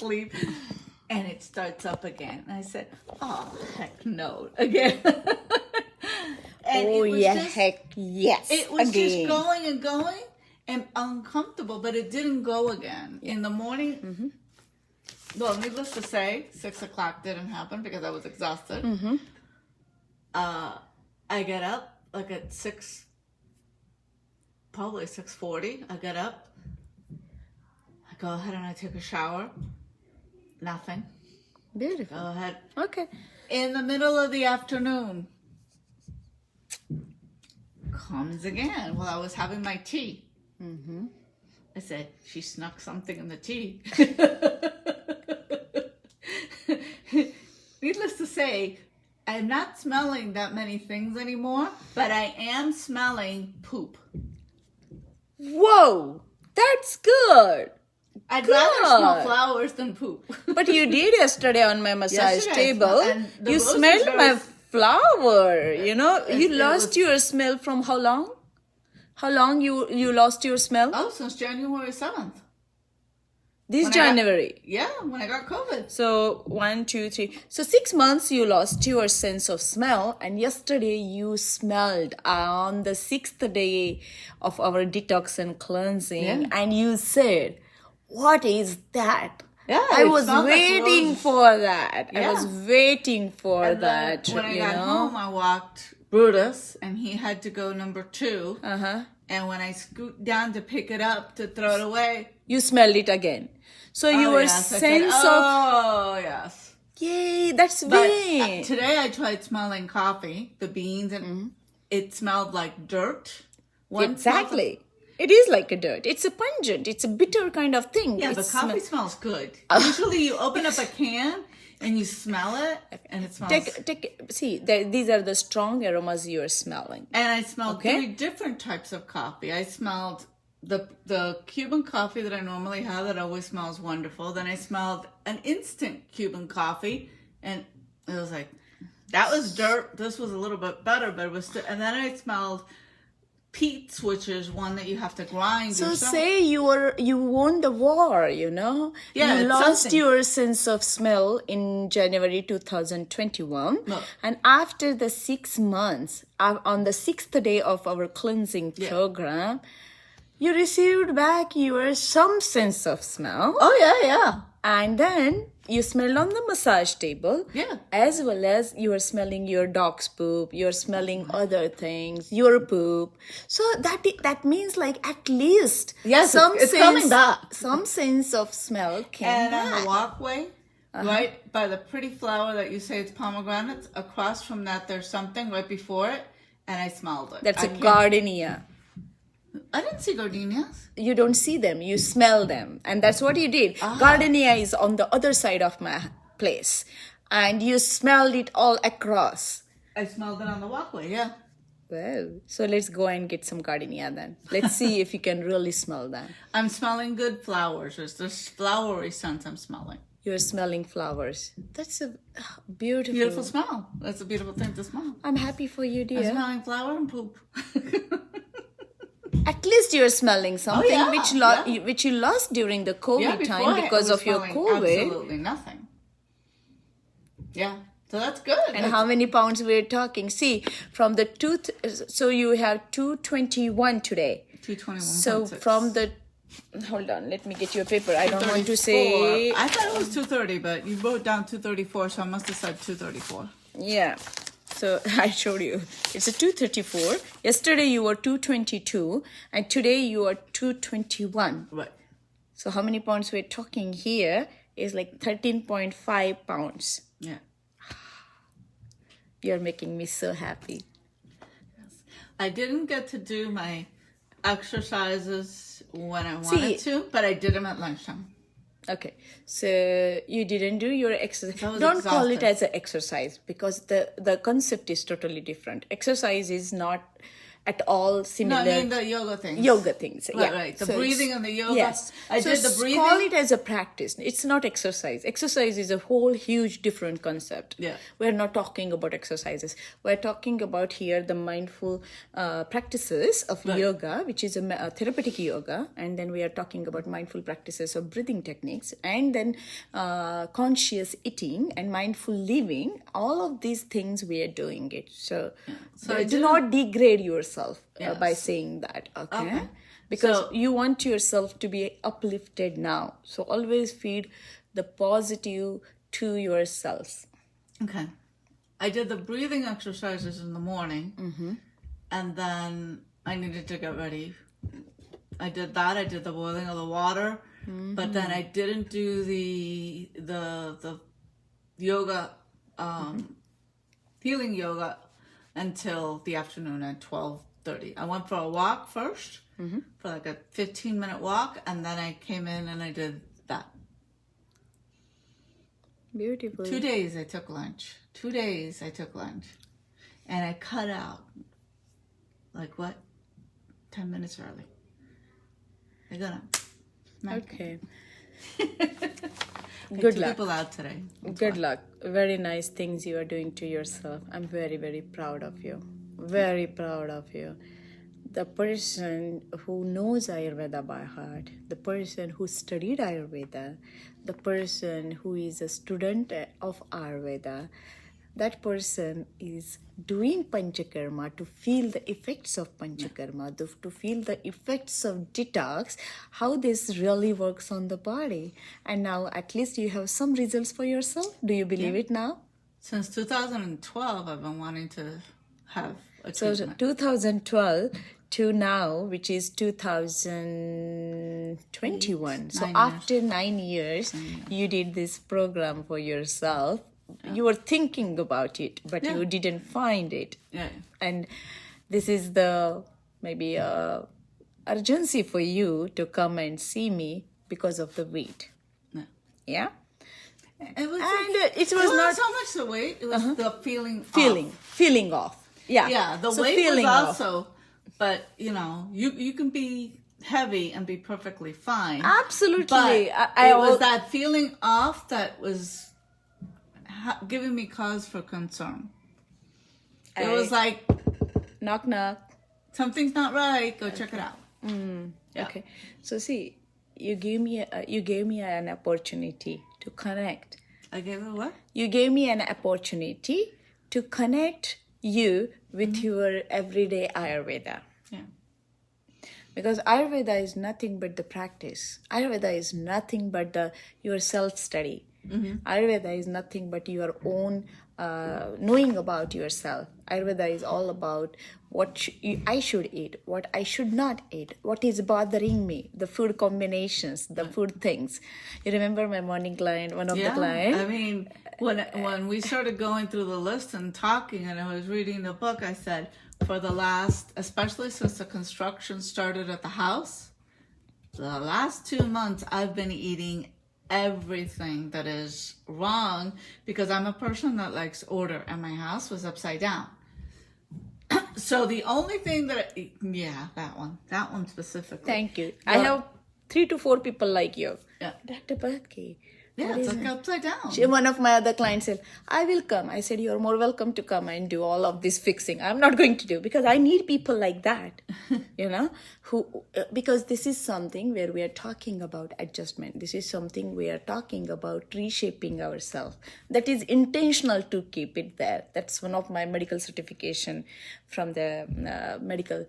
sleep. And it starts up again. And I said, oh, heck no, again. And oh, it was yeah, just, heck yes. It was again. just going and going and uncomfortable, but it didn't go again. In the morning, well, needless to say, 6 o'clock didn't happen because I was exhausted. I get up like at 6, probably 6:40. I get up. I go ahead and I take a shower. Nothing. Beautiful. Go ahead. Okay. In the middle of the afternoon, comes again while I was having my tea. I said, she snuck something in the tea. Needless to say, I'm not smelling that many things anymore, but I am smelling poop. Whoa, that's good. I'd rather smell flowers than poop. But you did yesterday on my massage Yesterday I table. smelled- and the You roses smelled are- my flower. You know, you it lost was- your smell from how long? How long you lost your smell? Oh, since January 7th. This when I got- January. Yeah, when I got COVID. So 1, 2, 3. So 6 months you lost your sense of smell, and yesterday you smelled on the 6th day of our detox and cleansing, Yeah. and you said, "What is that?" Yeah, I it was smelled like waiting roses. for that. I Yeah. was waiting for And then that. when I you got know? home, I walked Brutus, and he had to go number 2. Uh-huh. And when I scoot down to pick it up to throw it away, You smelled it again. So your yes, I said, sense of oh yes. yay, that's But way. today I tried smelling coffee, the beans, and it smelled like dirt. One Exactly. It is like a dirt. It's a pungent. It's a bitter kind of thing. Yeah, It's but coffee smells good. Usually you open up a can and you smell it, and it smells. these are the strong aromas you are smelling. And I smelled Okay. 3 different types of coffee. I smelled the Cuban coffee that I normally have that always smells wonderful. Then I smelled an instant Cuban coffee, and it was like, that was dirt. This was a little bit better, but it was still, and then I smelled Pete's, which is one that you have to grind So yourself. say you won the war, you know? Yeah, you it's lost something. your sense of smell in January 2021. No. And after the 6 months, on the 6th day of our cleansing program, you received back your some sense of smell. Oh, yeah. And then you smelled on the massage table. Yeah. As well as you are smelling your dog's poop, you're smelling other things, your poop. So that means like at least Yes, it's coming back. Some sense of smell came And back. on the walkway, right by the pretty flower that you say it's pomegranates, across from that there's something right before it, and I smelled it. That's I a can't- gardenia. I didn't see gardenias. You don't see them, you smell them. And that's what you did. Gardenia is on the other side of my place. And you smelled it all across. I smelled it on the walkway, yeah. Well, so let's go and get some gardenia then. Let's see if you can really smell that. I'm smelling good flowers. There's flowery scents I'm smelling. You're smelling flowers. That's a beautiful. Beautiful smell. That's a beautiful thing to smell. I'm happy for you, I'm dear. smelling flower and poop. At least you're smelling something yeah, which you lost during the COVID before time I because was of your smelling COVID. Absolutely nothing. Yeah, so that's good. And how many pounds we're talking? See, from the so you have 221 today. 221. So from the, hold on, let me get you a paper. I don't want to say. I thought it was 230, but you wrote down 234, so I must have said 234. Yeah. So I showed you. It's a 234. Yesterday you were 222, and today you are 221. Right. So how many pounds we're talking here is like 13.5 pounds. Yeah. You're making me so happy. I didn't get to do my exercises when I wanted to, but I did them at lunchtime. Okay, so you didn't do your exercise. I was Don't call it exhausted. as an exercise because the concept is totally different. Exercise is not at all No, similar. I mean the yoga things. Yoga things, Right, yeah. right. The So breathing it's- and the yoga. Yes. I did the breathing. Call it as a practice. It's not exercise. Exercise is a whole huge different concept. Yeah. We're not talking about exercises. We're talking about here the mindful practices of yoga, which is a therapeutic yoga. And then we are talking about mindful practices of breathing techniques. And then conscious eating and mindful living. All of these things we are doing it. So I do not degrade yourself by Yes. saying that, Okay. because So- you want yourself to be uplifted now. So always feed the positive to yourself. Okay. I did the breathing exercises in the morning, and then I needed to get ready. I did that. I did the boiling of the water, but then I didn't do the yoga, healing yoga, until the afternoon at 12:30. I went for a walk first, for like a 15-minute walk, and then I came in and I did that. Beautiful. 2 days I took lunch. 2 days I took lunch. And I cut out, 10 minutes early. I got up. Okay. I Good took luck. people out today. Good luck. Very nice things you are doing to yourself. I'm very, very proud of you. Very proud of you. The person who knows Ayurveda by heart, the person who studied Ayurveda, the person who is a student of Ayurveda, that person is doing Panchakarma to feel the effects of Panchakarma, to feel the effects of detox, how this really works on the body. And now at least you have some results for yourself. Do you believe it now? Since 2012, I've been wanting to have a So treatment. 2012 to now, which is 2021. So 9 years. after 9 years, you did this program for yourself. You were thinking about it, but you didn't find it. Yeah. And this is the maybe urgency for you to come and see me because of the weight. Yeah. Yeah? It was, And it was wasn't not so much the weight, it was the feeling off. Yeah. Yeah, the So weight was feeling off. also, but you can be heavy and be perfectly fine. Absolutely. But I it was that feeling off that was giving me cause for concern. It was like, knock knock. something's not right, go check it out. Yeah. Okay. So see, you gave me an opportunity to connect. I gave it what? You gave me an opportunity to connect you with your everyday Ayurveda. Yeah. Because Ayurveda is nothing but the practice. Ayurveda is nothing but your self-study. Ayurveda is nothing but your own knowing about yourself. Ayurveda is all about what I should eat, what I should not eat, what is bothering me, the food combinations, the food things. You remember my morning client, one of the clients? I mean, when we started going through the list and talking, and I was reading the book, I said, for the last, especially since the construction started at the house, the last 2 months, I've been eating everything that is wrong because I'm a person that likes order, and my house was upside down. So the only thing that, that one specifically. Thank you. I have 3 to 4 people like you. Yeah. Dr. Bharti. Yeah, it's like upside down. One of my other clients said, I will come. I said, you're more welcome to come and do all of this fixing. I'm not going to do because I need people like that, because this is something where we are talking about adjustment. This is something we are talking about reshaping ourselves. That is intentional to keep it there. That's one of my medical certification from the medical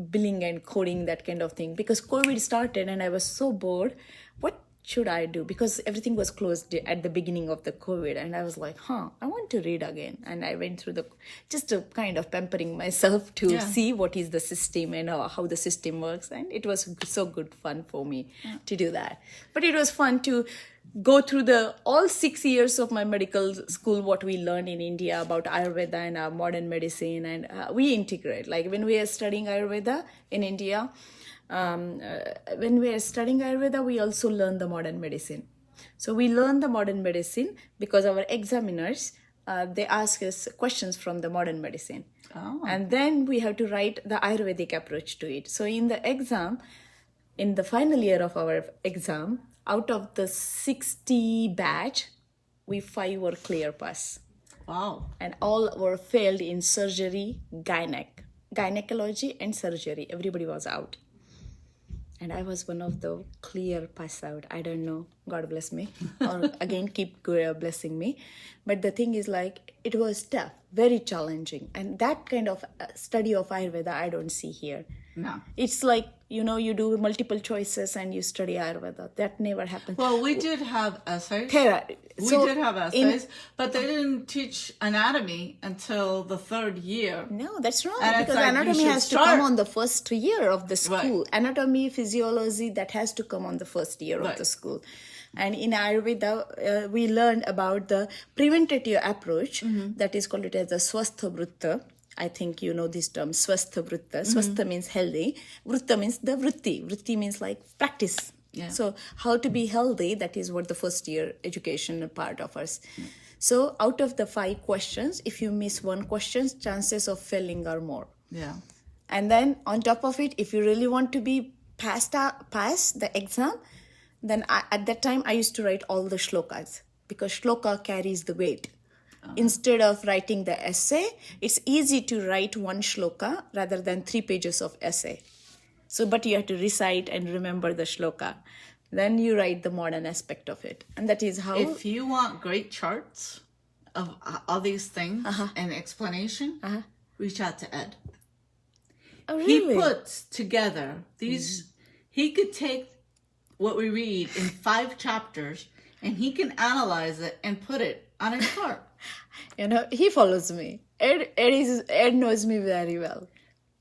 billing and coding, that kind of thing. Because COVID started and I was so bored. What should I do? Because everything was closed at the beginning of the COVID, and I was like, I want to read again. And I went through just a kind of pampering myself to see what is the system and how the system works. And it was so good fun for me to do that. But it was fun to go through all 6 years of my medical school, what we learned in India about Ayurveda and modern medicine. And we integrate, like when we are studying Ayurveda in India, when we are studying Ayurveda, we also learn the modern medicine. So we learn the modern medicine because our examiners they ask us questions from the modern medicine. Oh. And then we have to write the Ayurvedic approach to it. So in the exam, in the final year of our exam, out of the 60 batch, we 5 were clear pass. Wow. And all were failed in surgery, gynecology and surgery. Everybody was out. And I was one of the clear pass out. I don't know. God bless me. Or again, keep blessing me. But the thing is like, it was tough, very challenging. And that kind of study of Ayurveda, I don't see here. No. It's like, you do multiple choices and you study Ayurveda. That never happens. Well, we did have essays. We So did have essays, but they didn't teach anatomy until the 3rd year. No, that's wrong. And it's Because like, you anatomy should has to start- come on the first year of the school. Right. Anatomy, physiology, that has to come on the first year of Right. the school. And in Ayurveda, we learned about the preventative approach that is called it as the Swastha Vrutta. I think you know this term, Swastha Vrutta. Swastha means healthy. Vrutta means the vritti. Vritti means like practice. Yeah. So how to be healthy, that is what the first year education part of us. So out of the 5 questions, if you miss one question, chances of failing are more. Yeah. And then on top of it, if you really want to be pass the exam, then at that time I used to write all the shlokas because shloka carries the weight. Instead of writing the essay, it's easy to write one shloka rather than 3 pages of essay. So, but you have to recite and remember the shloka. Then you write the modern aspect of it. And that is how... If you want great charts of all these things and explanation, reach out to Ed. Oh, really? He puts together these, he could take what we read in 5 chapters and he can analyze it and put it on a chart. He follows me. Ed knows me very well.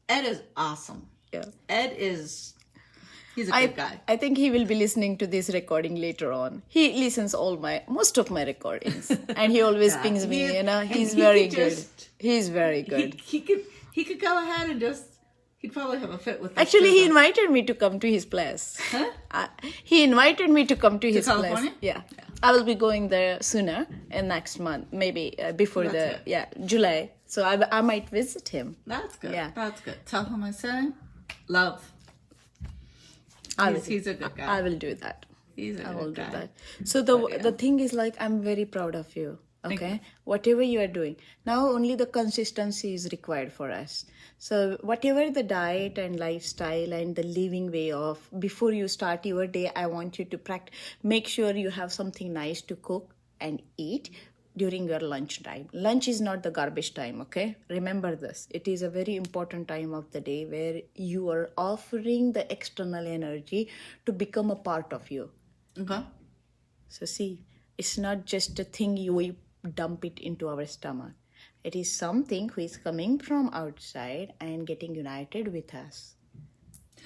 Ed is awesome. Yeah. He's a good guy. I think he will be listening to this recording later on. He listens most of my recordings, and he always pings me. He's very good. He's very good. He could go ahead and he'd probably have a fit with us. Actually, he too, invited me to come to his place. Huh? He invited me to come to his California? place. Yeah. I will be going there sooner, in next month, maybe before July. So I might visit him. That's good. Yeah. That's good. Tell him I said love. He's a good guy. I will do that. He's a I good will guy. do that. So the thing is like, I'm very proud of you. Okay, whatever you are doing now, only the consistency is required for us. So whatever the diet and lifestyle and the living way of, before you start your day, I want you to practice. Make sure you have something nice to cook and eat during your lunch time. Lunch is not the garbage time. Okay, remember this. It is a very important time of the day where you are offering the external energy to become a part of you. Okay. So see, it's not just a thing we dump it into our stomach. It is something which is coming from outside and getting united with us,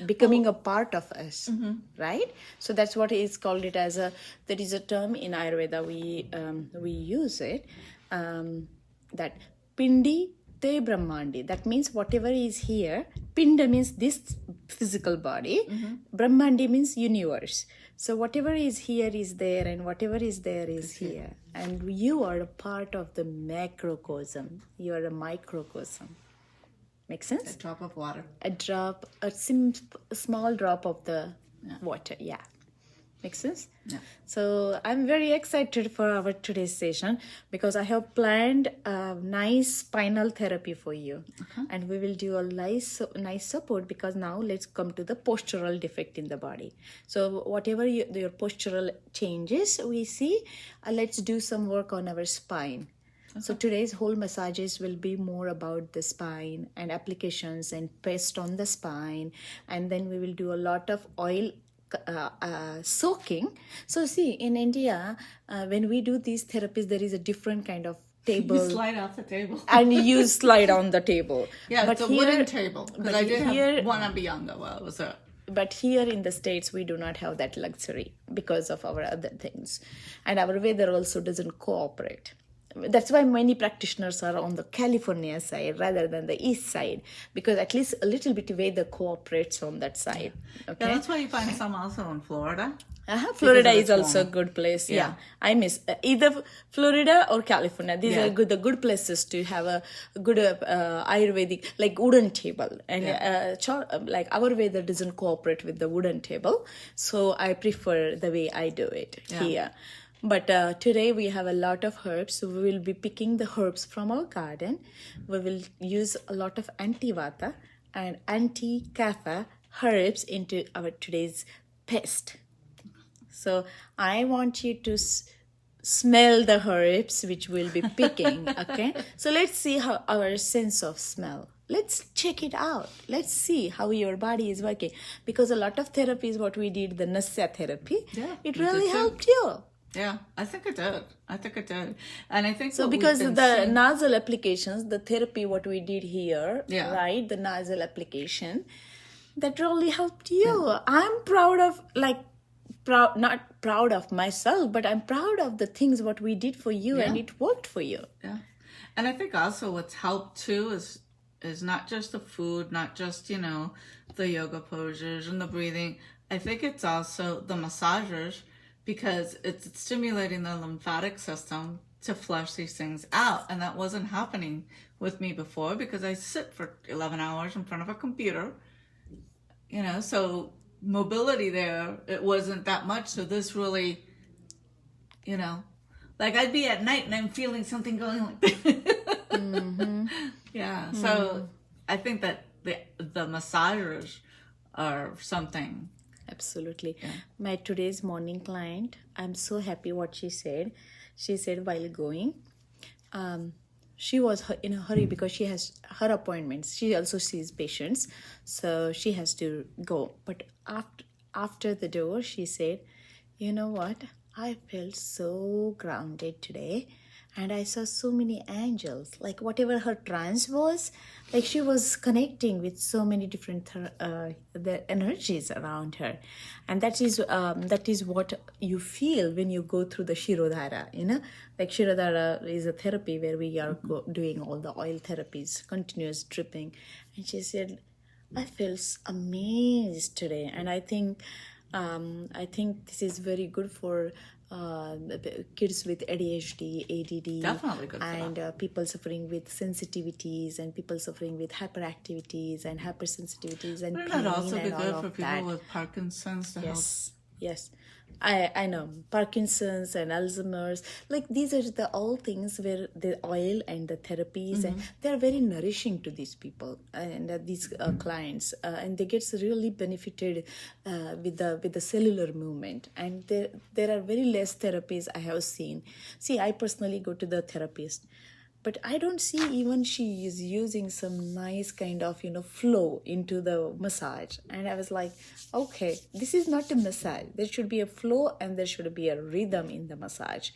becoming a part of us, right? So that's what is called it as there is a term in Ayurveda, we use it, that pindi te brahmandi. That means whatever is here, pinda means this physical body, brahmandi means universe. So whatever is here is there, and whatever is there is here. And you are a part of the macrocosm. You are a microcosm. Make sense? A drop of water. A small drop of the water. Yeah. Makes sense? Yeah. So I'm very excited for our today's session because I have planned a nice spinal therapy for you. And we will do a nice support, because now let's come to the postural defect in the body. So whatever your postural changes we see, let's do some work on our spine. So today's whole massages will be more about the spine and applications and paste on the spine. And then we will do a lot of oil soaking. So see, in India, when we do these therapies, there is a different kind of table. You slide off the table. And you slide on the table. Yeah, but it's a wooden table. Because I did have one on Bianga while I was there. But here in the States, we do not have that luxury because of our other things. And our weather also doesn't cooperate. that's why many practitioners are on the California side rather than the east side, because at least a little bit weather cooperates on that side. Okay. Yeah, that's why you find some also in Florida. Florida Because is it's also a warmer. good place. Yeah. Yeah, I miss either Florida or California. These Yeah. are the good places to have a good Ayurvedic, like wooden table. And like our weather doesn't cooperate with the wooden table, so I prefer the way I do it here. But today we have a lot of herbs, so we will be picking the herbs from our garden. We will use a lot of anti-vata and anti-kapha herbs into our today's paste. So I want you to smell the herbs which we'll be picking, okay? So let's see how our sense of smell. Let's check it out. Let's see how your body is working. Because a lot of therapy is what we did, the Nasya therapy. Yeah, it we did really too. helped you. Yeah, I think it did. And I think So what because we've the been seeing- nasal applications, the therapy what we did here, Yeah. right? The nasal application, that really helped you. I'm proud of not proud of myself, but I'm proud of the things what we did for you, and it worked for you. Yeah. And I think also what's helped too is not just the food, not just, the yoga poses and the breathing. I think it's also the massagers, because it's stimulating the lymphatic system to flush these things out. And that wasn't happening with me before, because I sit for 11 hours in front of a computer, so mobility there, it wasn't that much. So this really, like I'd be at night and I'm feeling something going like Mm-hmm. Yeah. So I think that the massagers are something. Absolutely. My today's morning client, I'm so happy what she said. She said while going, she was in a hurry because she has her appointments. She also sees patients, so she has to go. But after the door, she said, you know what? I felt so grounded today. And I saw so many angels, like whatever her trance was, like she was connecting with so many different the energies around her. And that is what you feel when you go through the Shirodhara, like Shirodhara is a therapy where we are doing all the oil therapies, continuous dripping. And she said, I feel amazed today. And I think this is very good for kids with ADHD, ADD, Definitely good for and people suffering with sensitivities, and people suffering with hyperactivities and hypersensitivities and Wouldn't pain that also be and all good of for people that. with Parkinson's to help? Yes. I know Parkinson's and Alzheimer's, like these are the all things where the oil and the therapies and they're very nourishing to these people and these clients, and they get really benefited with the cellular movement. And there are very less therapies I have seen. See, I personally go to the therapist, but I don't see even she is using some nice kind of, flow into the massage. And I was like, okay, this is not a massage. There should be a flow and there should be a rhythm in the massage.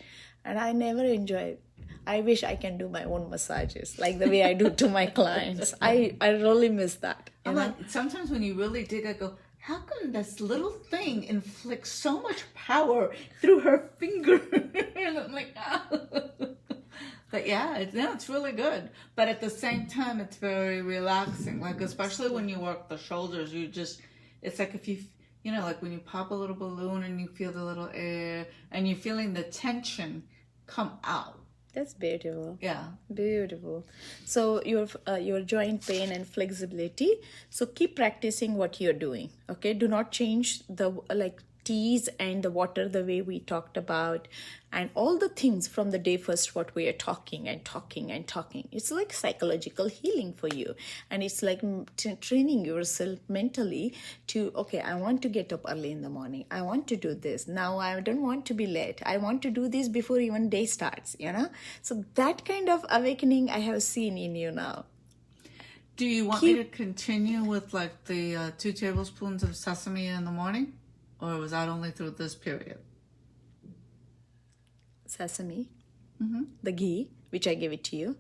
And I never enjoy. I wish I can do my own massages like the way I do to my clients. I really miss that. I'm like, sometimes when you really dig, I go, how come this little thing inflicts so much power through her finger? And I'm like, oh. But yeah, it's really good. But at the same time, it's very relaxing. Like, especially when you work the shoulders, it's like if you, like when you pop a little balloon and you feel the little air and you're feeling the tension come out. That's beautiful. Yeah. Beautiful. So your joint pain and flexibility. So keep practicing what you're doing. Okay. Do not change the teas and the water the way we talked about, and all the things from the day first what we are talking. It's like psychological healing for you, and it's like training yourself mentally to, okay, I want to get up early in the morning, I want to do this now, I don't want to be late, I want to do this before even day starts. So that kind of awakening I have seen in you now. Do you want me to continue with like the 2 tablespoons of sesame in the morning? Or was that only through this period? Sesame, the ghee, which I gave it to you.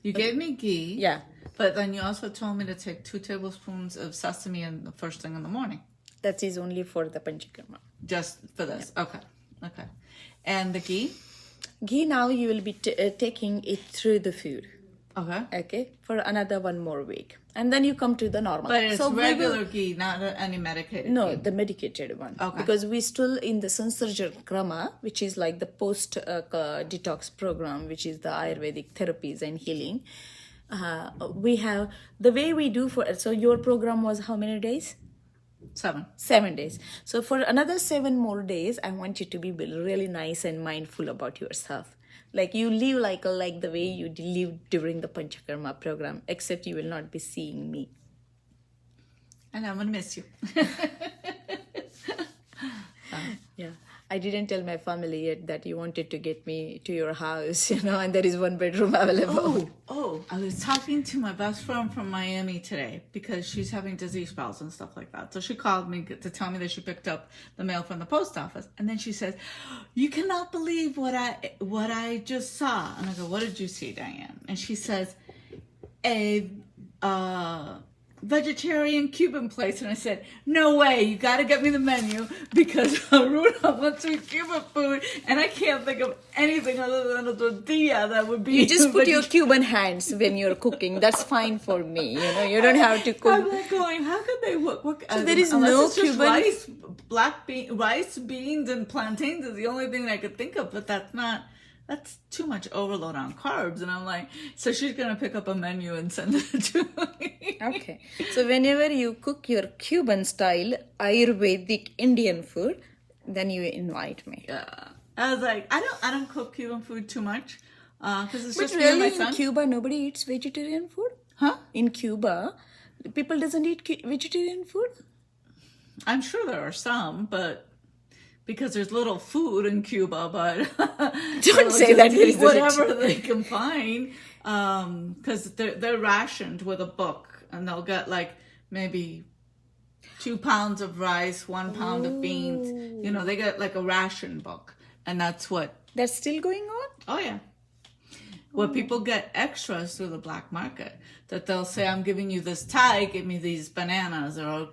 You gave me ghee. Yeah. But then you also told me to take 2 tablespoons of sesame in the first thing in the morning. That is only for the Panchakarma. Just for this. Yeah. Okay. And the ghee? Ghee now you will be taking it through the food. Okay. Okay, for another 1 more week, and then you come to the normal. But it's So we regular will- ghee, not any medicated No, ghee. the medicated one. Okay. Because we still in the Sansarjan Krama, which is like the post detox program, which is the Ayurvedic therapies and healing. We have the way we do for. So your program was how many days? 7. 7 days. So for another 7 more days, I want you to be really nice and mindful about yourself. Like you live like the way you lived during the Panchakarma program, except you will not be seeing me. And I'm going to miss you. Yeah. I didn't tell my family yet that you wanted to get me to your house, and there is 1 bedroom available. I was talking to my best friend from Miami today because she's having disease spells and stuff like that. So she called me to tell me that she picked up the mail from the post office. And then she says, "You cannot believe what I just saw." And I go, "What did you see, Diane?" And she says, "A vegetarian Cuban place." And I said, "No way, you got to get me the menu because Aruna wants me Cuban food and I can't think of anything other than a tortilla that would be." You just put your Cuban hands when you're cooking. That's fine for me. You don't have to I'm cook. like going, how could they work? So there is unless no it's just Cuban- rice, beans, and plantains is the only thing I could think of, but that's too much overload on carbs. And I'm like, so she's going to pick up a menu and send it to me. Okay. So whenever you cook your Cuban style Ayurvedic Indian food, then you invite me. Yeah. I was like, I don't cook Cuban food too much because it's But just me and my really, in son. Cuba, nobody eats vegetarian food? Huh? In Cuba, people doesn't eat vegetarian food? I'm sure there are some, but because there's little food in Cuba, but Don't say that there is whatever they can find, because they're rationed with a book, and they'll get like maybe 2 pounds of rice, 1 pound of beans. They get like a ration book, and that's what. That's still going on? Oh yeah. Well, people get extras through the black market that they'll say, "I'm giving you this tie, give me these bananas," or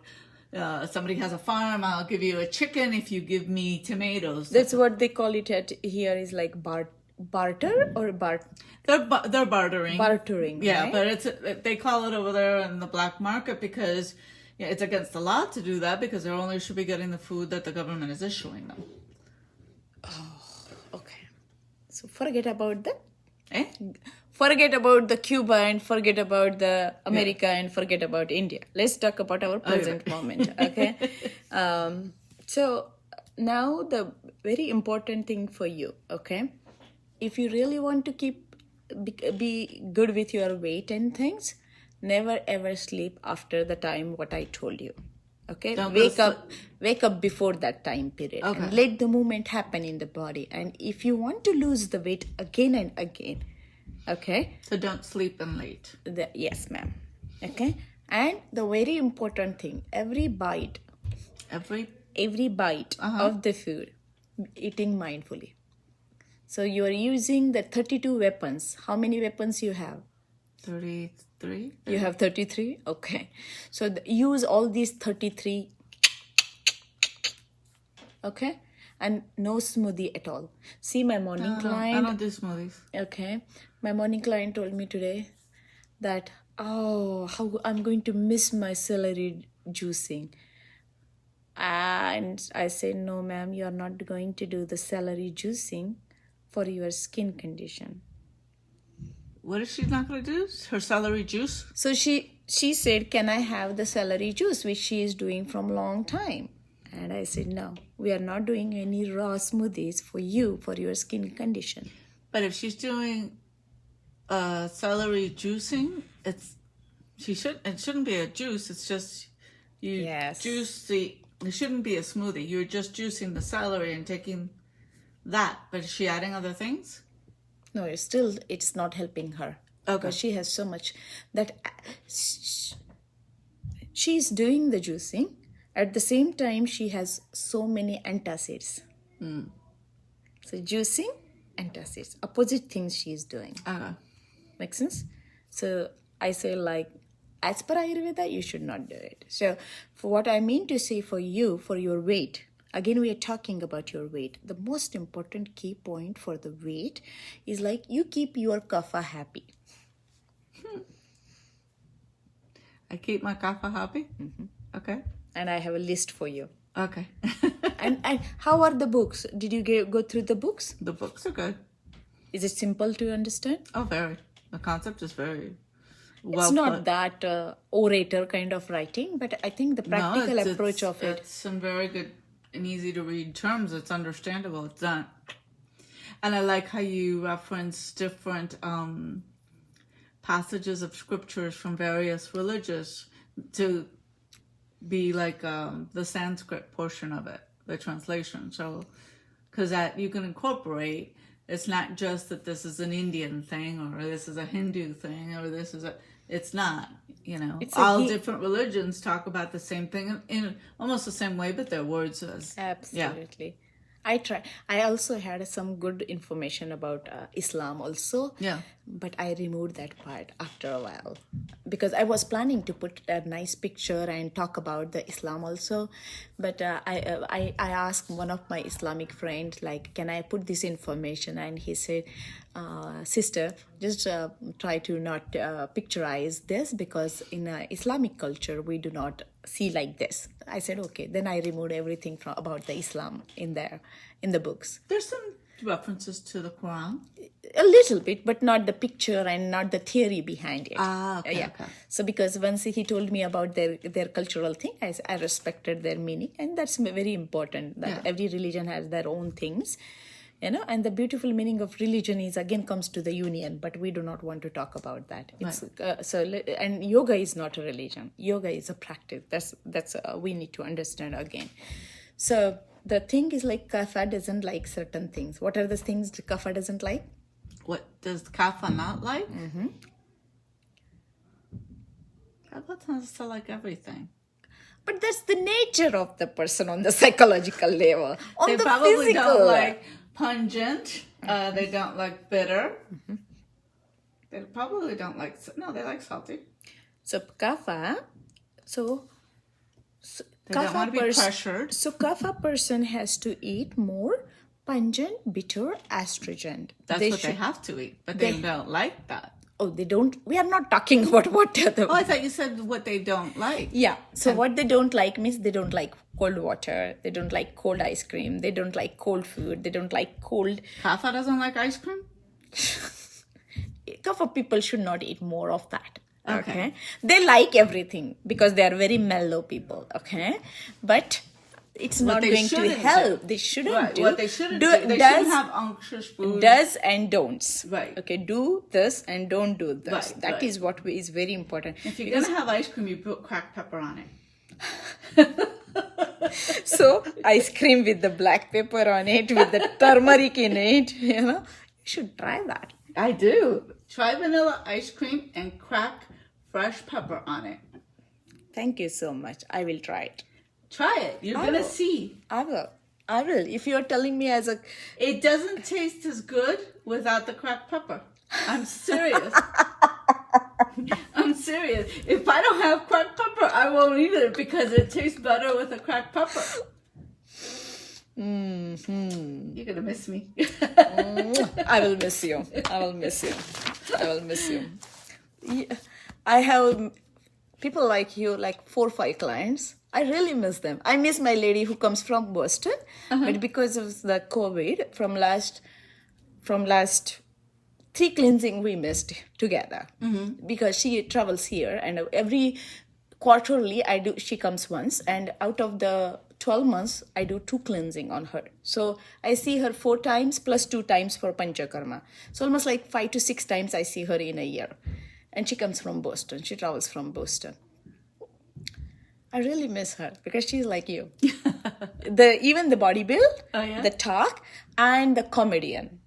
somebody has a farm, "I'll give you a chicken if you give me tomatoes." That's what they call it at here is like barter or They're bartering. bartering. Yeah, right? but they call it over there in the black market because it's against the law to do that because they only should be getting the food that the government is issuing them. Okay. So forget about that. Eh? Forget about the Cuba and forget about the America and forget about India. Let's talk about our present moment. Okay. So now the very important thing for you. Okay. If you really want to be good with your weight and things, never ever sleep after the time what I told you. Okay. Don't Wake up before that time period and let the movement happen in the body. And if you want to lose the weight again and again, okay. So don't sleep in late. Yes, ma'am. Okay. And the very important thing, every bite of the food, eating mindfully. So you are using the 32 weapons. How many weapons you have? 33. You have 33? Okay. So use all these 33. Okay. And no smoothie at all. See, my morning client. I don't do smoothies. Okay. My morning client told me today that, how I'm going to miss my celery juicing. And I said, no, ma'am, you are not going to do the celery juicing for your skin condition. What is she not going to do? Her celery juice? So she said, can I have the celery juice, which she is doing from long time? And I said, no, we are not doing any raw smoothies for you, for your skin condition. But if she's doing celery juicing, it shouldn't be a juice. It's just juice it shouldn't be a smoothie. You're just juicing the celery and taking that. But is she adding other things? No, it's not helping her. Okay. Because she has so much that she's doing the juicing. At the same time, she has so many antacids. So juicing, antacids, opposite things she is doing. Make sense? So I say as per Ayurveda, you should not do it. So for what I mean to say for you, for your weight, Again, we are talking about your weight. The most important key point for the weight is like you keep your kapha happy. I keep my kapha happy? Okay. And I have a list for you. Okay. And how are the books? Did you go through the books? The books are good. Is it simple to understand? Oh, very. The concept is very well It's not put. that orator kind of writing, but I think the practical approach of it. It's some very good and easy to read terms. It's understandable. It's not. And I like how you reference different passages of scriptures from various religions to be like the Sanskrit portion of it, the translation. So, because that you can incorporate, it's not just that this is an Indian thing or this is a Hindu thing or this is it's not, It's all different religions talk about the same thing in almost the same way, but their words as, Absolutely. I also had some good information about Islam also. Yeah. But I removed that part after a while because I was planning to put a nice picture and talk about the Islam also. But I asked one of my Islamic friends, like, can I put this information? And he said, sister, just try to not picturize this because in Islamic culture, we do not see like this. I said, okay. Then I removed everything about the Islam in the books. There's some references to the Quran. A little bit, but not the picture and not the theory behind it. Okay. So because once he told me about their cultural thing, I respected their meaning, and that's very important. That every religion has their own things, And the beautiful meaning of religion is again comes to the union, but we do not want to talk about that. It's and yoga is not a religion. Yoga is a practice. That's we need to understand again. So the thing is like kapha doesn't like certain things. What are the things kapha doesn't like? What does kapha not like? Kapha tends to like everything. But that's the nature of the person on the psychological level. On They the probably physical don't level. like pungent. They don't like bitter. They probably don't like... No, they like salty. So kapha, They don't want to be pressured. So kapha person has to eat more pungent, bitter, astringent. That's what they have to eat, but they don't like that. Oh, they don't. We are not talking about what the. Oh, I thought you said what they don't like. Yeah. So what they don't like means they don't like cold water. They don't like cold ice cream. They don't like cold food. They don't like cold. Kapha doesn't like ice cream? Kapha people should not eat more of that. Okay. They like everything because they are very mellow people. Okay. But it's not going to help. They shouldn't do. What they shouldn't do. They shouldn't have unctuous food. Does and don'ts. Right. Okay. Do this and don't do this. Right, That is what is very important. If you're going to have ice cream, you put cracked pepper on it. So ice cream with the black pepper on it, with the turmeric in it, you should try that. I do. Try vanilla ice cream and crack fresh pepper on it. Thank you so much. I will try it. Try it. You're going to see. I will. If you're telling me as a... It doesn't taste as good without the cracked pepper. I'm serious. I'm serious. If I don't have cracked pepper, I won't eat it because it tastes better with a cracked pepper. You're going to miss me. I will miss you. I will miss you. I will miss you. Yeah, I have people like you, like 4 or 5 clients. I really miss them. I miss my lady who comes from Boston, but because of the COVID, from last 3 cleansing we missed together because she travels here, and every quarterly she comes once, and out of the 12 months I do 2 cleansing on her. So I see her 4 times plus 2 times for Panchakarma. So almost like 5 to 6 times I see her in a year, and she comes from Boston. She travels from Boston. I really miss her because she's like you. Even the body build, the talk, and the comedian.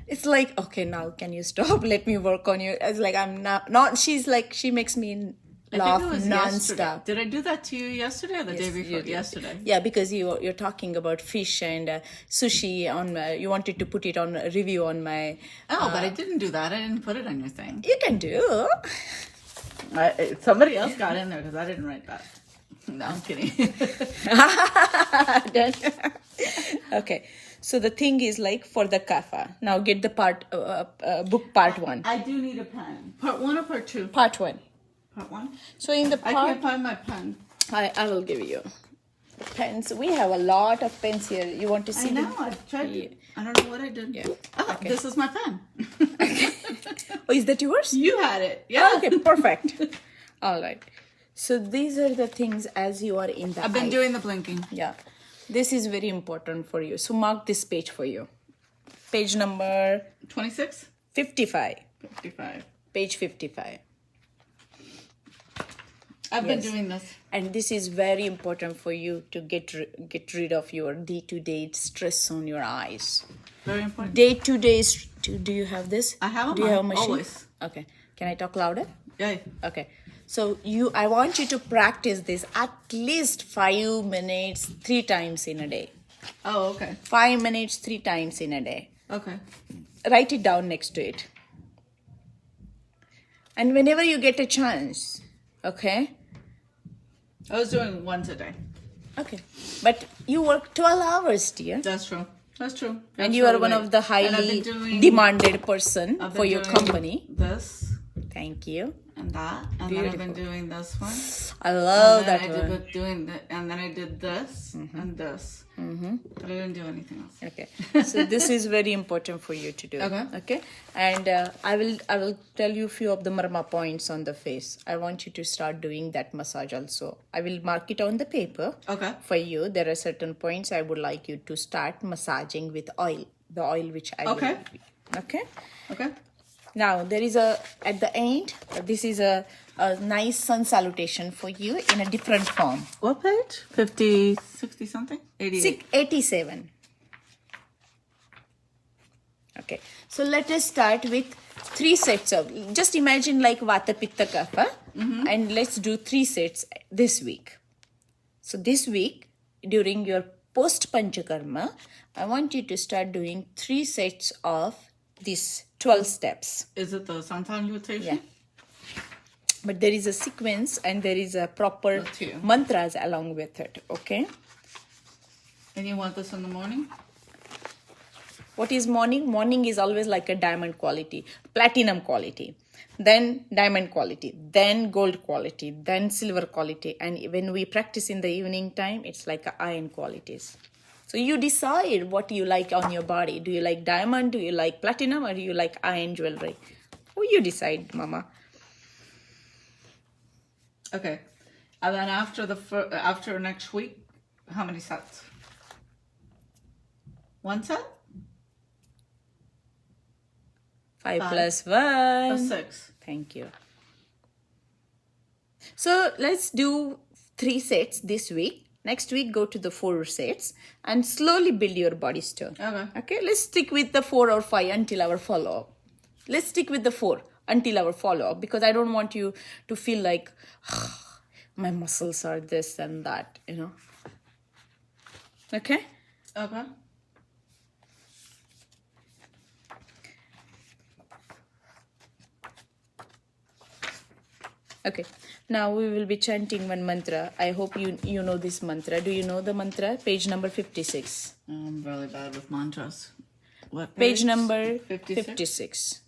It's like, okay, now can you stop? Let me work on you. It's like I'm not. She's like, she makes me laugh non-stop. Did I do that to you yesterday or the day before? Yesterday. Yeah, because you're talking about fish and sushi on. You wanted to put it on a review on my. Oh, but I didn't do that. I didn't put it on your thing. You can do. Somebody else got in there because I didn't write that. No, I'm kidding. Done. Okay. So the thing is like for the kapha. Now get the book part 1. I do need a pen. Part 1 or part 2? Part 1. Part 1? So in the I part, can't find my pen. I will give you pens. We have a lot of pens here. You want to see I know. them? I tried. Yeah. I don't know what I did. Yeah. Oh, Okay. this is my pen. Oh, is that yours? You had it. Yeah. Okay, perfect. All right. So these are the things as you are in the I've been eye. doing the blinking. Yeah. This is very important for you. So mark this page for you. Page number 26? 55. 55. Page 55. I've been Yes. doing this. And this is very important for you to get rid of your day-to-day stress on your eyes. Very important. Day-to-day, do you have this? I have Do you have a mine, machine? always. Okay. Can I talk louder? Yeah. Okay. So I want you to practice this at least 5 minutes 3 times in a day. Oh, okay. 5 minutes 3 times in a day. Okay. Write it down next to it. And whenever you get a chance, okay? I was doing once a day. Okay. But you work 12 hours, dear. That's true. That's true. And That's you are really one late. of the And I've highly been doing- demanded person I've for been your doing company. This Thank you. and that, and then I've been doing this one. I love and then that I one. did doing that, and then I did this and this. But I didn't do anything else. Okay, so this is very important for you to do. Okay. And I will tell you a few of the marma points on the face. I want you to start doing that massage also. I will mark it on the paper. Okay. For you, there are certain points I would like you to start massaging with oil. The oil which I Okay. will. Okay. Okay. Now there is at the end. This is a nice sun salutation for you in a different form. What page? 50, 60 something? 88. 87. Okay, so let us start with 3 sets of, just imagine like Vata Pitta Kapha, and let's do 3 sets this week. So this week, during your post Panchakarma, I want you to start doing 3 sets of these 12 steps. Is it the sun salutation? Yeah. But there is a sequence and there is a proper That's you. mantras along with it, okay? And you want this in the morning? What is morning? Morning is always like a diamond quality, platinum quality, then diamond quality, then gold quality, then silver quality. And when we practice in the evening time, it's like a iron qualities. So you decide what you like on your body. Do you like diamond? Do you like platinum? Or do you like iron jewelry? Oh, you decide, mama. Okay. And then after next week, how many sets? 1 set? 5 5 plus Or 1. 6? Thank you. So let's do 3 sets this week. Next week, go to the 4 sets and slowly build your body stir. Okay, let's stick with the 4 or 5 until our follow-up. Let's stick with the 4 until our follow-up because I don't want you to feel like my muscles are this and that, you know. Okay? Okay. Okay. Now we will be chanting one mantra. I hope you know this mantra. Do you know the mantra? Page number 56. I'm really bad with mantras. What Page number 56? 56.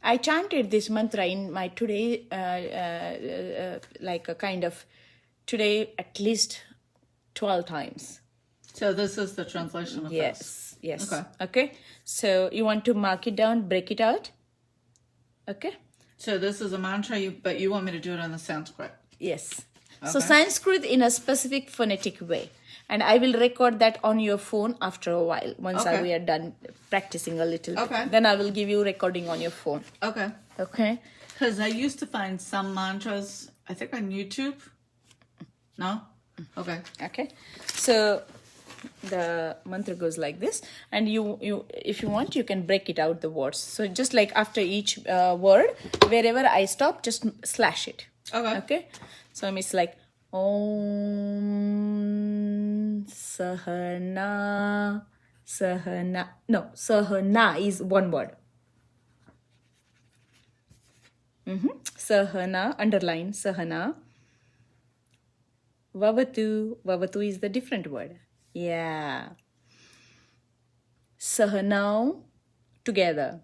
I chanted this mantra in my today, like a kind of today at least 12 times. So this is the translation of this? Yes. Okay. Okay. So you want to mark it down, break it out? Okay. So this is a mantra, but you want me to do it in the Sanskrit? Yes. So Okay. Sanskrit in a specific phonetic way. And I will record that on your phone after a while, once Okay. we are done practicing a little bit. Okay. Then I will give you recording on your phone. Okay. Okay. Because I used to find some mantras, I think on YouTube. No? Okay. Okay. So the mantra goes like this, and you if you want, you can break it out the words. So just like after each word, wherever I stop, just slash it. Okay. Okay. So it's like Om Sahana Sahana. No, Sahana is one word. Sahana, underline Sahana. Vavatu. Vavatu is the different word. Yeah. Sahanau, together.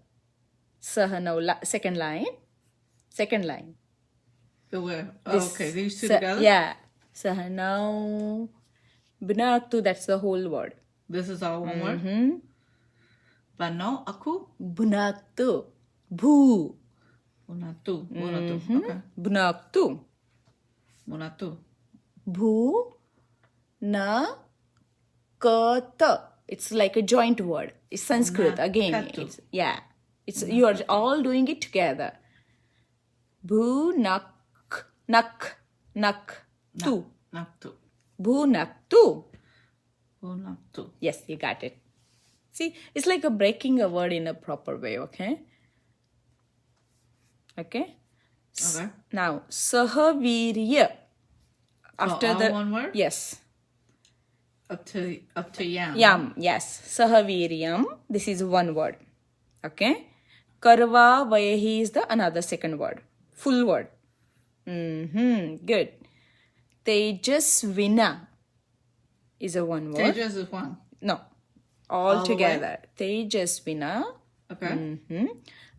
Sahanau, second line. Second line. The where? Oh, okay, these two Sa- together? Yeah. Sahanau, bunaktu, that's the whole word. This is all one word? Bano, aku? Bunaktu. Bhu. Bunatu. Bunatu. Okay. Bunaktu. Bunatu. Bhu na kata. It's like a joint word. It's Sanskrit again. Bunakatu. It's you are all doing it together. Bhu nak tu. Naktu. Bhu nak tu. Bunatu. Yes, you got it. See, it's like a breaking a word in a proper way, okay? Okay? Okay. Now, sahavirya. After all the one word? Yes. Up to yam. Yam, yes. Sahaviryam. This is one word. Okay? Karva vayahi is the another second word. Full word. Good. Tejasvina is a one word. Tejas is one. No. All the together. Tejasvina. Okay.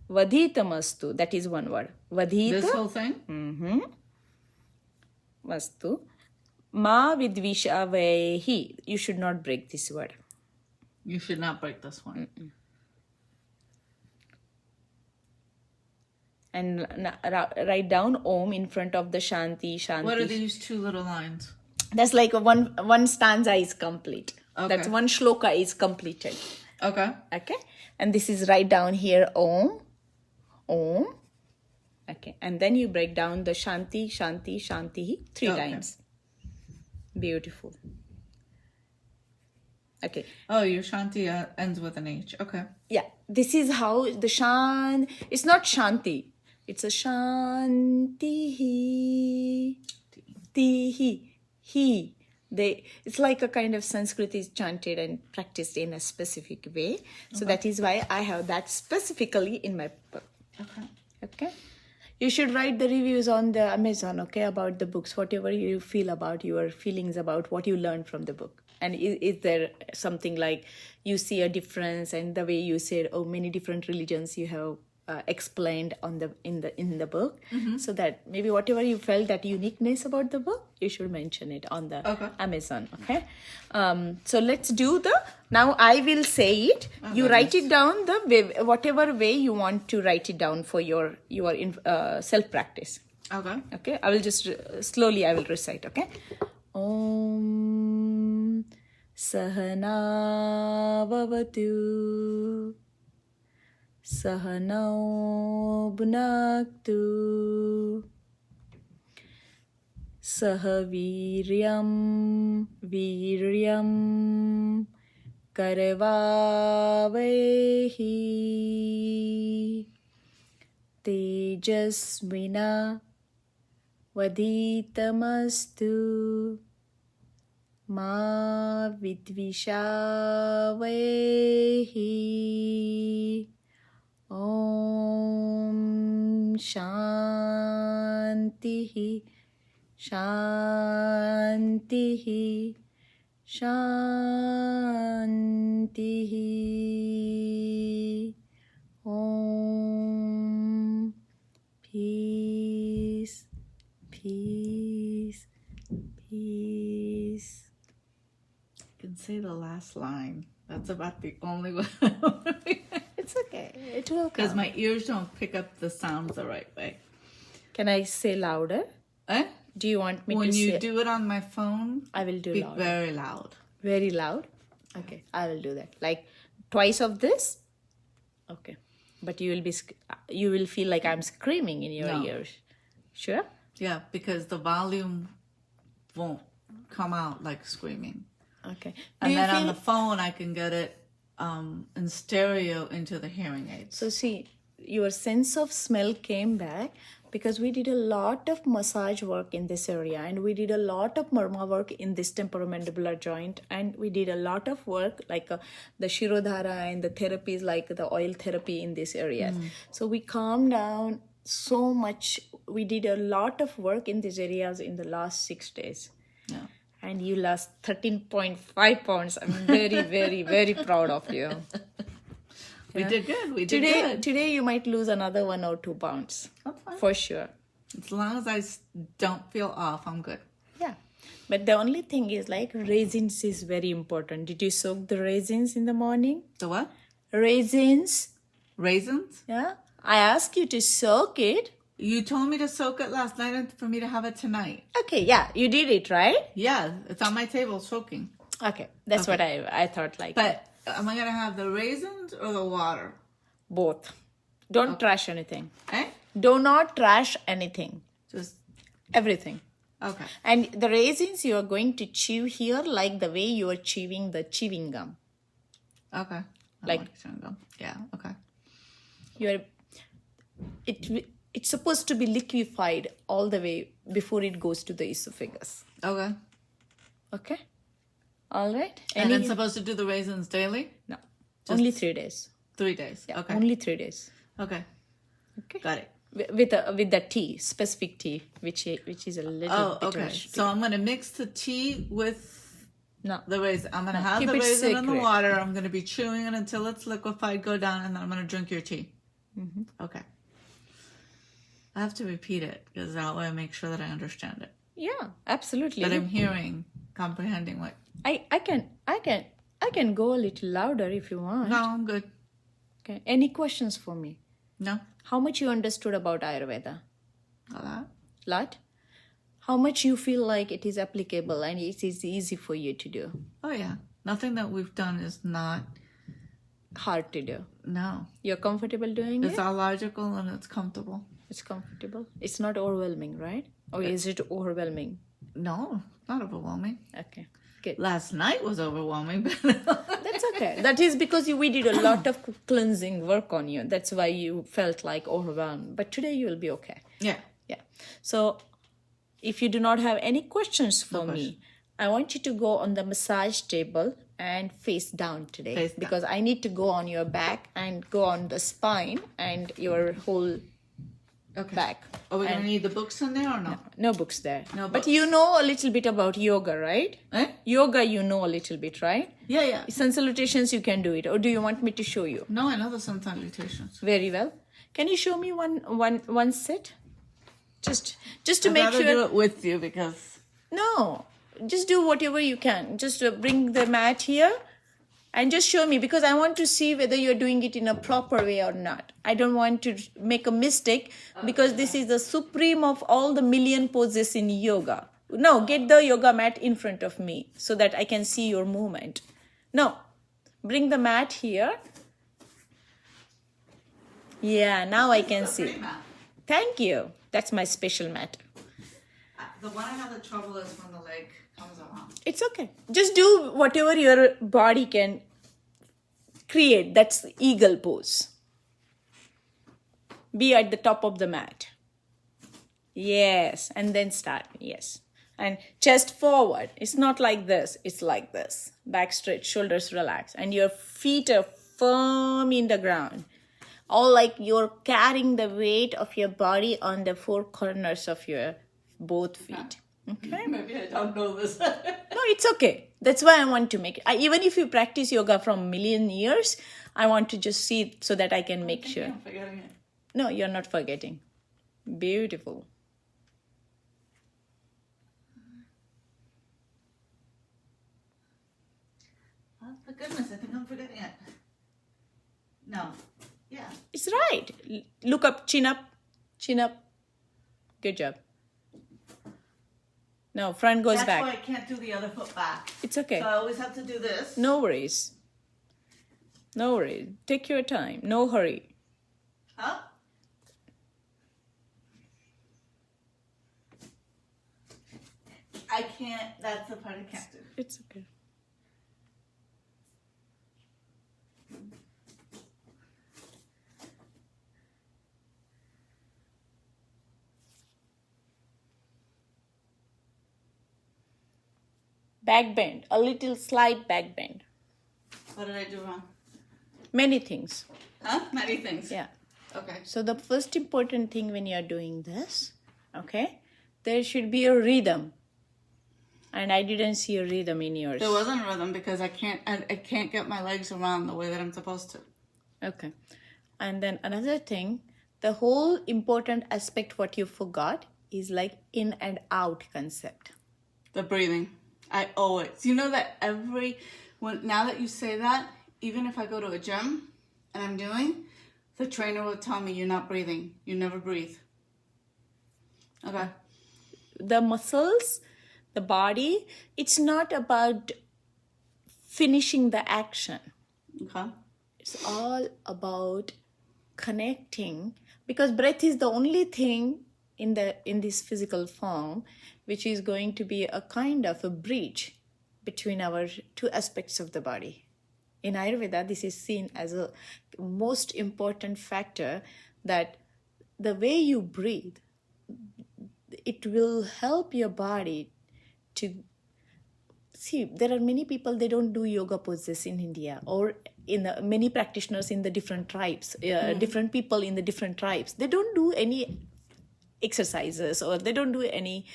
Vadhitamastu. That is one word. This Vadhita whole thing? mastu. Ma vidvishavehi. You should not break this word. You should not break this one. And write down Om in front of the Shanti, Shanti. What are these two little lines? That's like one stanza is complete. Okay. That's one shloka is completed. Okay. Okay? And this is write down here Om. Om. Okay. And then you break down the Shanti, Shanti, Shanti 3 Okay. times. Beautiful. Okay. Oh, your Shanti ends with an H. Okay. Yeah. This is how the Shan. It's not Shanti. It's a Shanti. Tihi. He. It's like a kind of Sanskrit is chanted and practiced in a specific way. So that is why I have that specifically in my book. Okay. Okay. You should write the reviews on the Amazon, okay, about the books, whatever you feel about your feelings about what you learned from the book. And is there something like you see a difference and the way you said, oh, many different religions you have explained in the book, so that maybe whatever you felt that uniqueness about the book, you should mention it on the Amazon, okay? So let's do now I will say it. You write it down the way, whatever way you want to write it down for your self-practice. Okay. Okay, I will just slowly I will recite, okay? Om Sahana Vavatu Sahanau Bhunaktu Sahaviryam Viryam Karvavehi Tejasvina Vaditamastu Ma Vidvishavehi Om Shantihi Shantihi Shantihi Om Peace Peace Peace. You can say the last line. That's about the only one. It's okay. It will Because come. my ears don't pick up the sounds the right way. Can I say louder? Eh? Do you want me When to you say? do it on my phone, I will do be louder. very loud. Very loud? Okay, I will do that. Like twice of this? Okay. But you will feel like I'm screaming in your No. ears. Sure? Yeah, because the volume won't come out like screaming. Okay. Do And you then feel on the phone, I can get it in stereo into the hearing aids. so? See, your sense of smell came back because we did a lot of massage work in this area, and we did a lot of murma work in this temporomandibular joint, and we did a lot of work like the Shirodhara and the therapies like the oil therapy in these areas. So we calmed down so much. We did a lot of work in these areas in the last 6 days. Yeah. And you lost 13.5 pounds. I'm very, very, very proud of you. We did good. We did good. Today you might lose another 1 or 2 pounds. That's fine. For sure. As long as I don't feel off, I'm good. Yeah. But the only thing is like raisins is very important. Did you soak the raisins in the morning? The what? Raisins. Raisins? Yeah. I asked you to soak it. You told me to soak it last night and for me to have it tonight. Okay, yeah. You did it, right? Yeah, it's on my table soaking. Okay. That's what I thought like. But am I going to have the raisins or the water? Both. Don't trash anything. Eh? Do not trash anything. Just, Everything. okay. And the raisins you are going to chew here like the way you are chewing the chewing gum. Okay. Like- chewing gum. Yeah, okay. It's supposed to be liquefied all the way before it goes to the esophagus. Okay. Okay? All right? And then supposed to do the raisins daily? No. Only 3 days. 3 days. Yeah, Okay. only 3 days. Okay. Okay? Got it. With the tea, specific tea, which is a little bit okay. So I'm going to mix the tea with No. the raisin. I'm going to have keep the it raisin in the secret. water. I'm going to be chewing it until it's liquefied, go down, and then I'm going to drink your tea. Mm-hmm. Okay. I have to repeat it because that way I make sure that I understand it. Yeah, absolutely. That I'm hearing, comprehending what. I can go a little louder if you want. No, I'm good. Okay. Any questions for me? No. How much you understood about Ayurveda? All that. Lot? How much you feel like it is applicable and it is easy for you to do? Oh, yeah. Nothing that we've done is not. Hard to do. No. You're comfortable doing It's it? all logical and it's comfortable. It's comfortable. It's not overwhelming, right? Or is it overwhelming? No, not overwhelming. Okay. Good. Last night was overwhelming, but That's okay. That is because we did a lot of cleansing work on you. That's why you felt like overwhelmed. But today you will be okay. yeah. Yeah. So if you do not have any questions for me, I want you to go on the massage table and face down today. Face down. Because I need to go on your back and go on the spine and your whole Okay. back. Are we going And to need the books in there or no? no books there. No But books. you know a little bit about yoga, right? Eh? Yoga, you know a little bit, right? Yeah, yeah. Sun salutations, you can do it. Or do you want me to show you? No, I know the sun salutations. Very well. Can you show me one set? Just to I'd make rather sure. do it with you because No, just do whatever you can. Just bring the mat here and just show me because I want to see whether you're doing it in a proper way or not. I don't want to make a mistake because this is the supreme of all the million poses in yoga. No, get the yoga mat in front of me so that I can see your movement. No, bring the mat here. Yeah, now I can see. Thank you. That's my special mat. The one I have the trouble is when the leg comes around. It's okay. Just do whatever your body can create. That's the eagle pose. Be at the top of the mat. Yes. And then start. Yes. And chest forward. It's not like this. It's like this. Back straight, shoulders relax. And your feet are firm in the ground. All like you're carrying the weight of your body on the four corners of your both feet. Okay? Maybe I don't know this. No, it's okay. That's why I want to make it. Even if you practice yoga from a million years, I want to just see it so that I can make sure. I'm forgetting it. No, you're not forgetting. Beautiful. Oh, for goodness, I think I'm forgetting it. No. Yeah. It's right. Look up, chin up, chin up. Good job. No, front goes That's back. why I can't do the other foot back. It's okay. So I always have to do this. No worries. No worries. Take your time. No hurry. Huh? I can't. That's the part I can't do. It's okay. Back bend. A little slight back bend. What did I do wrong? Many things. Huh? Many things. Yeah. Okay. So the first important thing when you're doing this, okay, there should be a rhythm. And I didn't see a rhythm in yours. There wasn't a rhythm because I can't get my legs around the way that I'm supposed to. Okay. And then another thing, the whole important aspect what you forgot is like in and out concept. The breathing. I always, you know that now that you say that, even if I go to a gym and I'm doing, the trainer will tell me, you're not breathing. You never breathe. Okay. The muscles, the body, it's not about finishing the action. Okay. It's all about connecting, because breath is the only thing in this physical form which is going to be a kind of a bridge between our two aspects of the body. In Ayurveda, this is seen as a most important factor, that the way you breathe, it will help your body to see. There are many people, they don't do yoga poses in India, or many practitioners in the different tribes, different people in the different tribes, they don't do any exercises, or they don't do any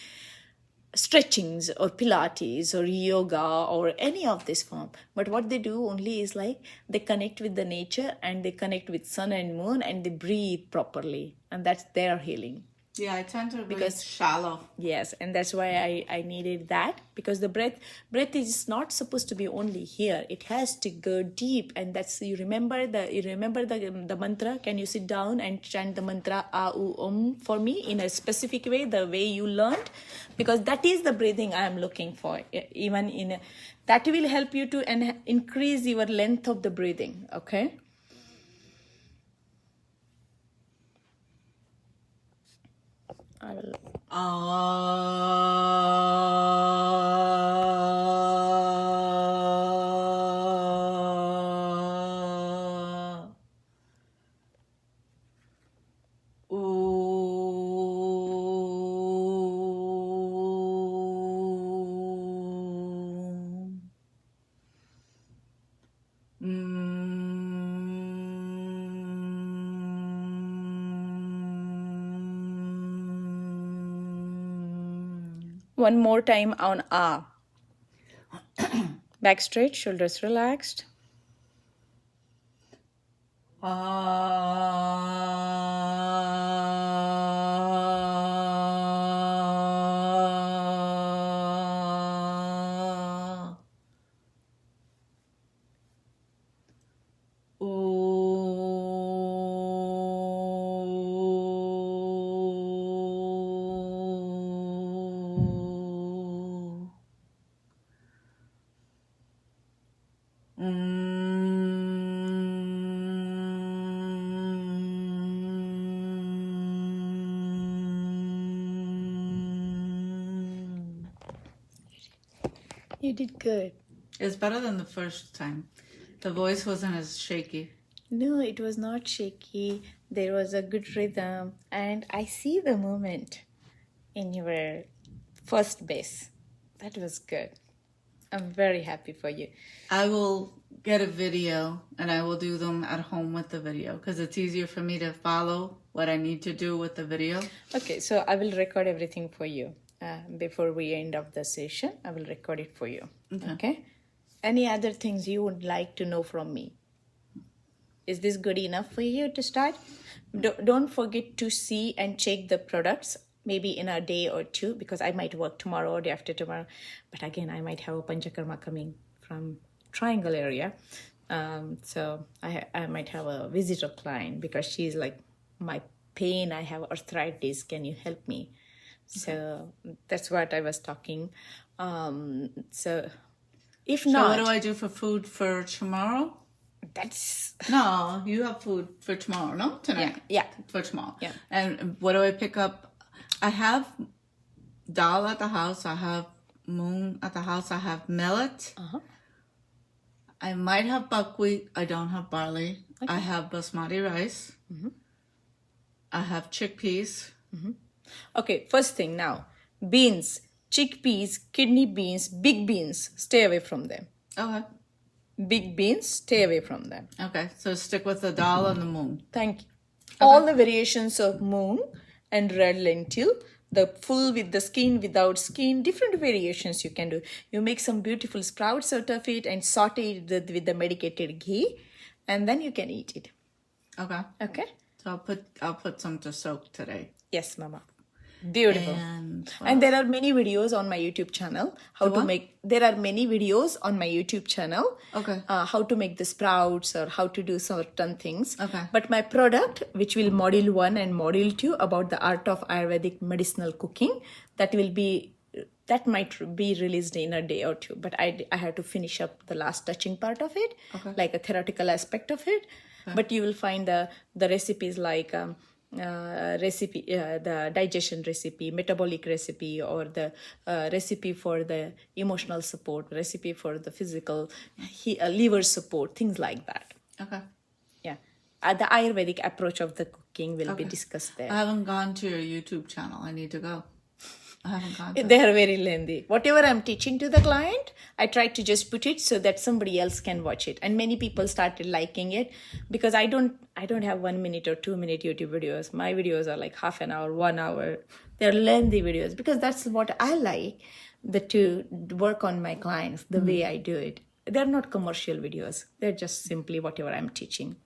stretchings or pilates or yoga or any of this form. But what they do only is like they connect with the nature, and they connect with sun and moon, and they breathe properly, and that's their healing. Yeah, I tend to breathe shallow. Yes, and that's why I needed that, because the breath is not supposed to be only here. It has to go deep, and that's you remember the mantra. Can you sit down and chant the mantra A U Om for me in a specific way, the way you learned? Because that is the breathing I am looking for. Even that will help you to increase your length of the breathing. Okay. I will. One more time on A. Back straight, shoulders relaxed. You did good. It's better than the first time. The voice wasn't as shaky. No, it was not shaky. There was a good rhythm, and I see the movement in your first bass. That was good. I'm very happy for you. I will get a video, and I will do them at home with the video, because it's easier for me to follow what I need to do with the video. Okay, so I will record everything for you. Before we end of the session, I will record it for you. Okay? Any other things you would like to know from me? Is this good enough for you to start? Don't forget to see and check the products maybe in a day or two, because I might work tomorrow or day after tomorrow. But again, I might have a Panchakarma coming from Triangle area. So I might have a visitor client, because she's like, my pain, I have arthritis, can you help me? So that's what I was talking. So if not... So what do I do for food for tomorrow? No, you have food for tomorrow, no? Tonight? Yeah. For tomorrow. Yeah. And what do I pick up? I have dal at the house. I have moong at the house. I have millet. Uh-huh. I might have buckwheat. I don't have barley. Okay. I have basmati rice. Mm-hmm. I have chickpeas. Mm-hmm. Okay, first thing now. Beans, chickpeas, kidney beans, big beans. Stay away from them. Okay. Big beans, stay away from them. Okay, so stick with the dal and the moong. Thank you. Okay. All the variations of moong and red lentil, the full with the skin, without skin, different variations you can do. You make some beautiful sprouts out of it and saute it with the medicated ghee, and then you can eat it. Okay. Okay? So I'll put some to soak today. Yes, Mama. Beautiful. And there are many videos on my YouTube channel. There are many videos on my YouTube channel. Okay. How to make the sprouts or how to do certain things. Okay. But my product, which will module 1 and module 2 about the art of Ayurvedic medicinal cooking, that might be released in a day or two. But I have to finish up the last touching part of it, like a theoretical aspect of it. Okay. But you will find the recipes like the digestion recipe, metabolic recipe, or the recipe for the emotional support, recipe for the physical liver support, things like that. Okay. Yeah. The Ayurvedic approach of the cooking will be discussed there. I haven't gone to your YouTube channel. I need to go. I haven't gone to They are very lengthy. Whatever I'm teaching to the client, I try to just put it so that somebody else can watch it. And many people started liking it because I don't have 1 minute or 2 minute YouTube videos. My videos are like half an hour, 1 hour. They're lengthy videos because that's what I like to work on my clients, the way I do it. They're not commercial videos. They're just simply whatever I'm teaching.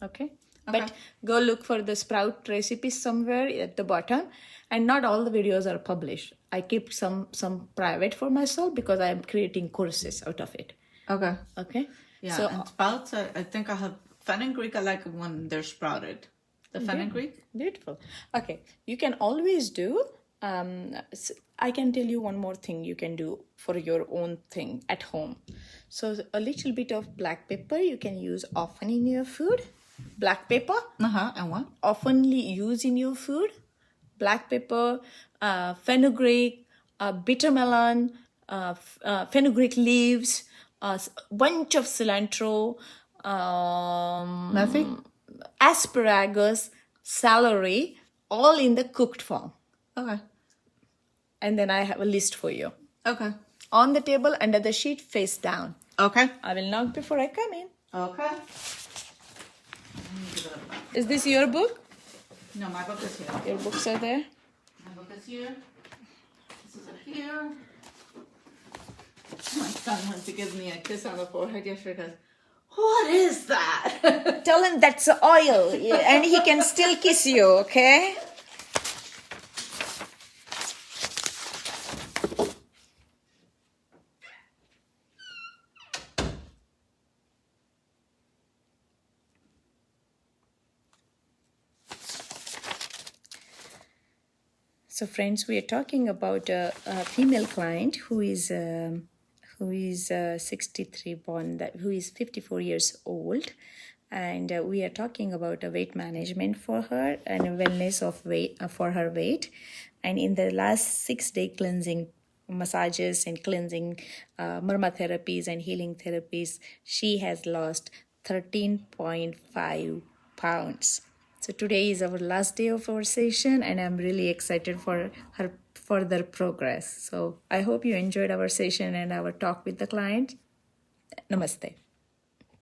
Okay. But go look for the sprout recipes somewhere at the bottom. And not all the videos are published. I keep some private for myself because I am creating courses out of it. Okay. Okay? Yeah, So, and sprouts, I think I have fenugreek. I like when they're sprouted. The fenugreek? Beautiful. Okay. You can always do, I can tell you one more thing you can do for your own thing at home. So a little bit of black pepper you can use often in your food. Black pepper. And what? Oftenly used in your food. Black pepper, fenugreek, bitter melon, fenugreek leaves, a bunch of cilantro, Nothing? asparagus, celery, all in the cooked form. Okay. And then I have a list for you. Okay. On the table, under the sheet, face down. Okay. I will knock before I come in. Okay. Is this your book? No, my book is here. Your books are there? My book is here. This is here. My son went to give me a kiss on the forehead yesterday because, what is that? Tell him that's oil, and he can still kiss you, okay? So, friends, we are talking about a female client who is 63 born, who is 54 years old, and we are talking about a weight management for her and a wellness of weight for her weight. And in the last 6-day cleansing massages and cleansing marma therapies and healing therapies, she has lost 13.5 pounds. So today is our last day of our session, and I'm really excited for her further progress. So I hope you enjoyed our session and our talk with the client. Namaste.